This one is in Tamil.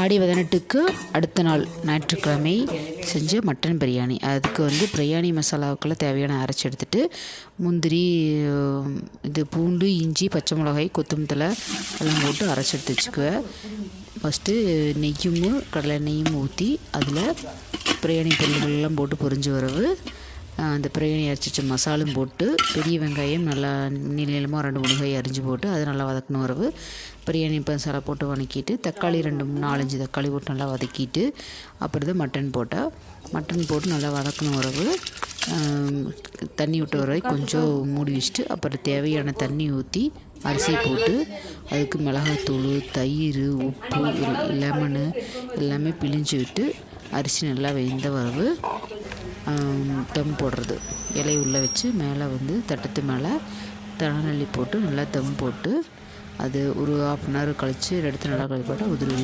ஆடி 18க்கு அடுத்த நாள் ஞாயிற்றுக்கிழமை செஞ்ச மட்டன் பிரியாணி. அதுக்கு வந்து பிரியாணி மசாலாவுக்குள்ள தேவையான அரைச்சி எடுத்துகிட்டு முந்திரி, இது பூண்டு, இஞ்சி, பச்சை மிளகாய், கொத்தமல்லி தழை எல்லாம் போட்டு அரைச்சி எடுத்து வச்சுக்குவேன். ஃபஸ்ட்டு நெய்யும் கடலை எண்ணெயும் ஊற்றி அதில் பிரியாணி பொருள்கள்லாம் போட்டு பொரிஞ்சு வரவு அந்த பிரியாணி அரைச்சி வச்ச மசாலும் போட்டு பெரிய வெங்காயம் நல்லா நீளமாக 2 வெங்காயம் அரிஞ்சு போட்டு அதை நல்லா வதக்கணும் வரவு பிரியாணி மசாலா போட்டு வதக்கிட்டு தக்காளி 2-4-5 தக்காளி போட்டு நல்லா வதக்கிட்டு அப்புறம் தான் மட்டன் போட்டு நல்லா வதக்கணும் வரவு தண்ணி விட்டு வர கொஞ்சம் மூடி வச்சுட்டு அப்புறம் தேவையான தண்ணி ஊற்றி அரிசி போட்டு அதுக்கு மிளகாத்தூள், தயிர், உப்பு, லெமனு எல்லாமே பிழிஞ்சு விட்டு அரிசி நல்லா வெந்த வரவு தம் போடுறது. இலையை உள்ளே வச்சு மேலே வந்து தட்டத்து மேலே தழநெல்லி போட்டு நல்லா தம் போட்டு அது ஒரு 1/2 கழித்து எடுத்து நல்லா கழிச்சு போட்டால் உதிரி